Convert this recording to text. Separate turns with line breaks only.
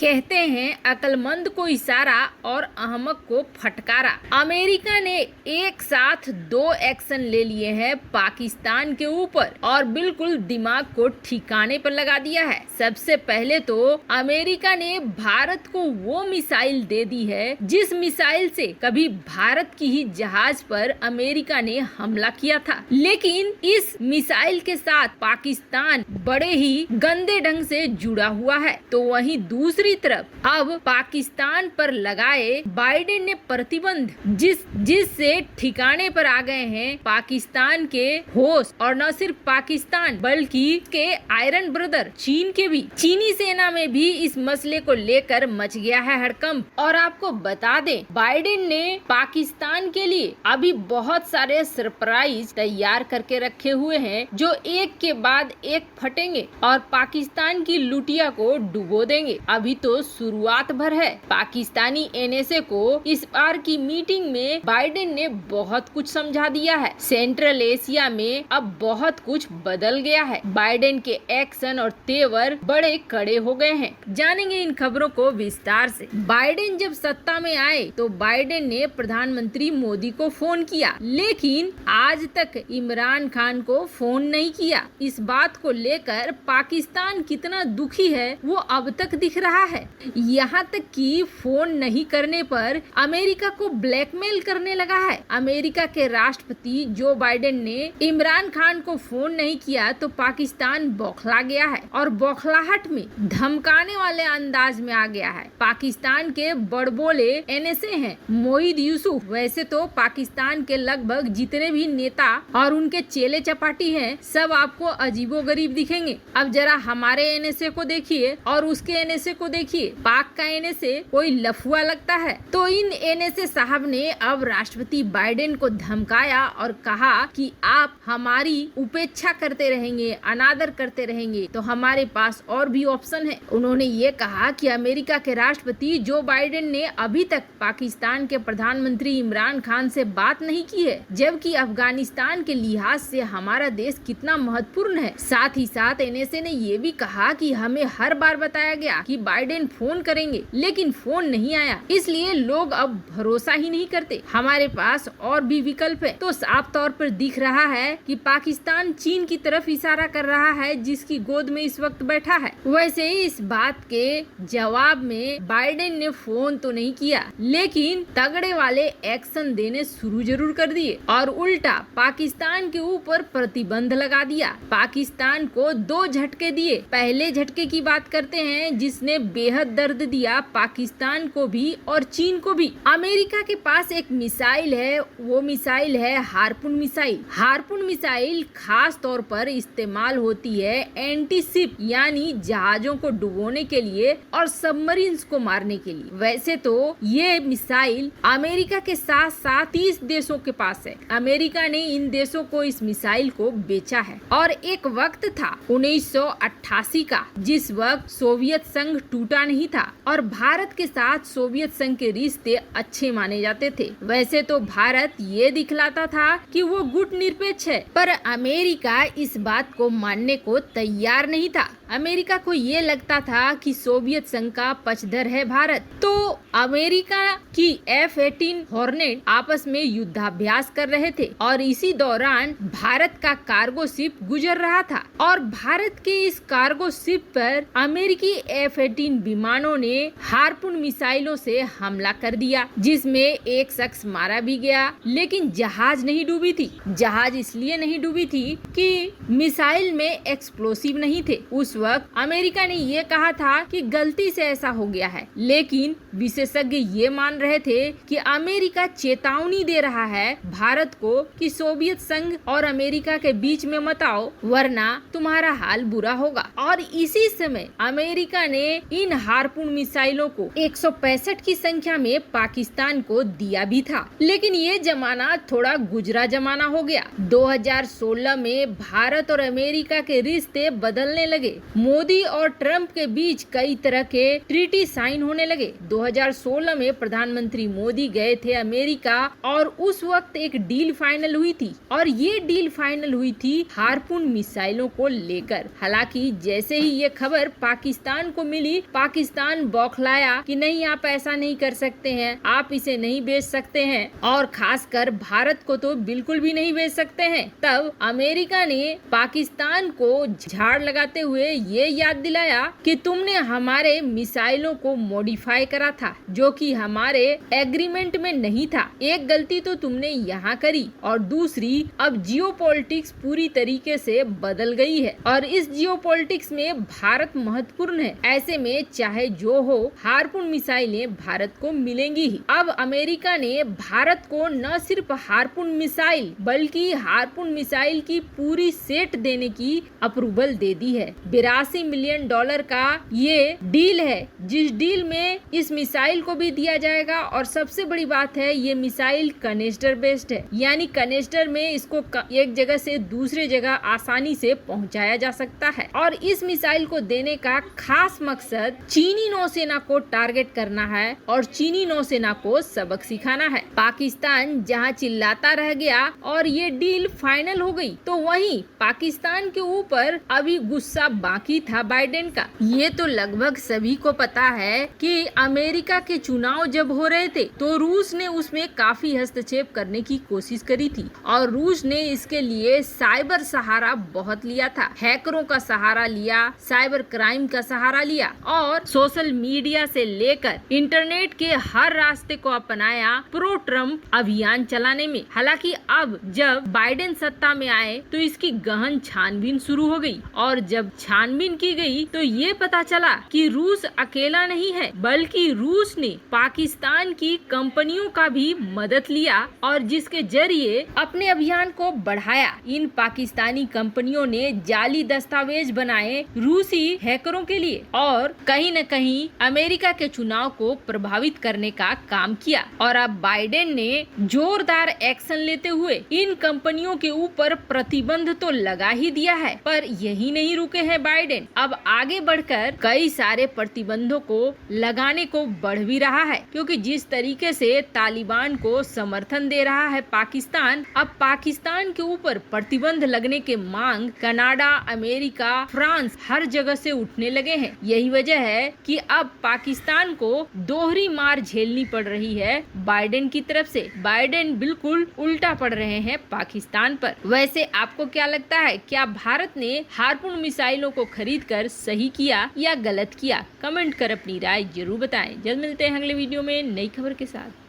कहते हैं अक्लमंद को इशारा और अहमक को फटकारा। अमेरिका ने एक साथ 2 एक्शन ले लिए हैं पाकिस्तान के ऊपर और बिल्कुल दिमाग को ठिकाने पर लगा दिया है। सबसे पहले तो अमेरिका ने भारत को वो मिसाइल दे दी है जिस मिसाइल से कभी भारत की ही जहाज पर अमेरिका ने हमला किया था, लेकिन इस मिसाइल के साथ पाकिस्तान बड़े ही गंदे ढंग से जुड़ा हुआ है। तो वहीं दूसरी तरफ अब पाकिस्तान पर लगाए बाइडेन ने प्रतिबंध जिससे ठिकाने पर आ गए हैं पाकिस्तान के होस्ट, और न सिर्फ पाकिस्तान बल्कि के आयरन ब्रदर चीन के भी। चीनी सेना में भी इस मसले को लेकर मच गया है हड़कंप। और आपको बता दें, बाइडेन ने पाकिस्तान के लिए अभी बहुत सारे सरप्राइज तैयार करके रखे हुए हैं जो एक के बाद एक फटेंगे और पाकिस्तान की लुटिया को डुबो देंगे। अभी तो शुरुआत भर है। पाकिस्तानी एनएसए को इस बार की मीटिंग में बाइडेन ने बहुत कुछ समझा दिया है। सेंट्रल एशिया में अब बहुत कुछ बदल गया है। बाइडेन के एक्शन और तेवर बड़े कड़े हो गए हैं। जानेंगे इन खबरों को विस्तार से। बाइडेन जब सत्ता में आए तो बाइडेन ने प्रधानमंत्री मोदी को फोन किया, लेकिन आज तक इमरान खान को फोन नहीं किया। इस बात को लेकर पाकिस्तान कितना दुखी है वो अब तक दिख रहा है। यहाँ तक कि फोन नहीं करने पर अमेरिका को ब्लैकमेल करने लगा है। अमेरिका के राष्ट्रपति जो बाइडेन ने इमरान खान को फोन नहीं किया तो पाकिस्तान बौखला गया है और बौखलाहट में धमकाने वाले अंदाज में आ गया है। पाकिस्तान के बड़बोले एनएसए हैं मोहिद यूसुफ। वैसे तो पाकिस्तान के लगभग जितने भी नेता और उनके चेले चपाटी हैं सब आपको अजीबोगरीब दिखेंगे। अब जरा हमारे एनएसए को देखिए और उसके एनएसए को देखिए। पाक का एनएसए कोई लफुआ लगता है। तो इन एनएसए साहब ने अब राष्ट्रपति बाइडेन को धमकाया और कहा कि आप हमारी उपेक्षा करते रहेंगे, अनादर करते रहेंगे तो हमारे पास और भी ऑप्शन है। उन्होंने ये कहा कि अमेरिका के राष्ट्रपति जो बाइडेन ने अभी तक पाकिस्तान के प्रधानमंत्री इमरान खान से बात नहीं की है, जबकि अफगानिस्तान के लिहाज से हमारा देश कितना महत्वपूर्ण है। साथ ही साथ एनएसए ने ये भी कहा कि हमें हर बार बताया गया कि बाइडेन फोन करेंगे, लेकिन फोन नहीं आया, इसलिए लोग अब भरोसा ही नहीं करते। हमारे पास और भी विकल्प है। तो साफ तौर पर दिख रहा है कि पाकिस्तान चीन की तरफ इशारा कर रहा है जिसकी गोद में इस वक्त बैठा है। वैसे ही इस बात के जवाब में बाइडेन ने फोन तो नहीं किया, लेकिन तगड़े वाले एक्शन देने शुरू जरूर कर दिए और उल्टा पाकिस्तान के ऊपर प्रतिबंध लगा दिया। पाकिस्तान को 2 झटके दिए। पहले झटके की बात करते हैं जिसने बेहद दर्द दिया पाकिस्तान को भी और चीन को भी। अमेरिका के पास एक मिसाइल है, वो मिसाइल है हार्पून मिसाइल। हार्पून मिसाइल खास तौर पर इस्तेमाल होती है एंटी शिप यानी जहाजों को डुबोने के लिए और सबमरीन्स को मारने के लिए। वैसे तो ये मिसाइल अमेरिका के साथ साथ 30 देशों के पास है। अमेरिका ने इन देशों को इस मिसाइल को बेचा है और एक वक्त था 1988 का जिस वक्त सोवियत संघ टूटा नहीं था और भारत के साथ सोवियत संघ के रिश्ते अच्छे माने जाते थे। वैसे तो भारत ये दिखलाता था कि वो गुटनिरपेक्ष है, पर अमेरिका इस बात को मानने को तैयार नहीं था। अमेरिका को ये लगता था कि सोवियत संघ का पक्षधर है भारत। तो अमेरिका की F-18 हॉर्नेट आपस में युद्धाभ्यास कर रहे थे और इसी दौरान भारत का कार्गो शिप गुजर रहा था और भारत के इस कार्गो शिप पर अमेरिकी F-18 विमानों ने हार्पून मिसाइलों से हमला कर दिया, जिसमें एक शख्स मारा भी गया, लेकिन जहाज नहीं डूबी थी। जहाज इसलिए नहीं डूबी थी कि मिसाइल में एक्सप्लोसिव नहीं थे। उस वक्त अमेरिका ने ये कहा था कि गलती से ऐसा हो गया है, लेकिन विशेषज्ञ ये मान रहे थे कि अमेरिका चेतावनी दे रहा है भारत को कि सोवियत संघ और अमेरिका के बीच में मत आओ वरना तुम्हारा हाल बुरा होगा। और इसी समय अमेरिका ने इन हार्पून मिसाइलों को 165 की संख्या में पाकिस्तान को दिया भी था। लेकिन ये जमाना थोड़ा गुजरा जमाना हो गया। 2016 में भारत और अमेरिका के रिश्ते बदलने लगे। मोदी और ट्रंप के बीच कई तरह के ट्रीटी साइन होने लगे। 2016 में प्रधानमंत्री मोदी गए थे अमेरिका और उस वक्त एक डील फाइनल हुई थी और ये डील फाइनल हुई थी हार्पून मिसाइलों को लेकर। हालांकि जैसे ही ये खबर पाकिस्तान को मिली, पाकिस्तान बौखलाया कि नहीं, आप ऐसा नहीं कर सकते हैं, आप इसे नहीं बेच सकते हैं और खासकर भारत को तो बिल्कुल भी नहीं बेच सकते हैं। तब अमेरिका ने पाकिस्तान को झाड़ लगाते हुए ये याद दिलाया कि तुमने हमारे मिसाइलों को मॉडिफाई करा था, जो कि हमारे एग्रीमेंट में नहीं था। एक गलती तो तुमने यहाँ करी और दूसरी, अब जियोपॉलिटिक्स पूरी तरीके से बदल गई है और इस जियोपॉलिटिक्स में भारत महत्वपूर्ण है। ऐसे में चाहे जो हो, हार्पून मिसाइलें भारत को मिलेंगी ही। अब अमेरिका ने भारत को न सिर्फ हार्पून मिसाइल बल्कि हार्पून मिसाइल की पूरी सेट देने की अप्रूवल दे दी है। $82 मिलियन का ये डील है, जिस डील में इस मिसाइल को भी दिया जाएगा और सबसे बड़ी बात है, ये मिसाइल कनेस्टर बेस्ड है, यानी कनेस्टर में इसको एक जगह से दूसरे जगह आसानी से पहुंचाया जा सकता है। और इस मिसाइल को देने का खास मकसद चीनी नौसेना को टारगेट करना है और चीनी नौसेना को सबक सिखाना है। पाकिस्तान जहां चिल्लाता रह गया और ये डील फाइनल हो गई, तो वहीं पाकिस्तान के ऊपर अभी गुस्सा बाकी था बाइडेन का। ये तो लगभग सभी को पता है कि अमेरिका के चुनाव जब हो रहे थे तो रूस ने उसमें काफी हस्तक्षेप करने की कोशिश करी थी और रूस ने इसके लिए साइबर सहारा बहुत लिया था। हैकरों का सहारा लिया, साइबर क्राइम का सहारा लिया और सोशल मीडिया से लेकर इंटरनेट के हर रास्ते को अपनाया प्रो ट्रम्प अभियान चलाने में। हालांकि अब जब बाइडेन सत्ता में आए तो इसकी गहन छानबीन शुरू हो गई और जब छानबीन की गई तो ये पता चला कि रूस अकेला नहीं है, बल्कि रूस ने पाकिस्तान की कंपनियों का भी मदद लिया और जिसके जरिए अपने अभियान को बढ़ाया। इन पाकिस्तानी कंपनियों ने जाली दस्तावेज बनाए रूसी हैकरों के लिए और कहीं न कहीं अमेरिका के चुनाव को प्रभावित करने का काम किया। और अब बाइडेन ने जोरदार एक्शन लेते हुए इन कंपनियों के ऊपर प्रतिबंध तो लगा ही दिया है, पर यही नहीं रुके हैं बाइडेन। अब आगे बढ़कर कई सारे प्रतिबंधों को लगाने को बढ़ भी रहा है, क्योंकि जिस तरीके से तालिबान को समर्थन दे रहा है पाकिस्तान, अब पाकिस्तान के ऊपर प्रतिबंध लगने के मांग कनाडा, अमेरिका, फ्रांस हर जगह से उठने लगे हैं। यही वजह है कि अब पाकिस्तान को दोहरी मार झेलनी पड़ रही है बाइडेन की तरफ से। बाइडेन बिल्कुल उल्टा पड़ रहे हैं पाकिस्तान पर। वैसे आपको क्या लगता है, क्या भारत ने हार्पून मिसाइलों को खरीदकर सही किया या गलत किया? कमेंट कर अपनी राय जरूर बताएं। जल्द मिलते हैं अगले वीडियो में नई खबर के साथ।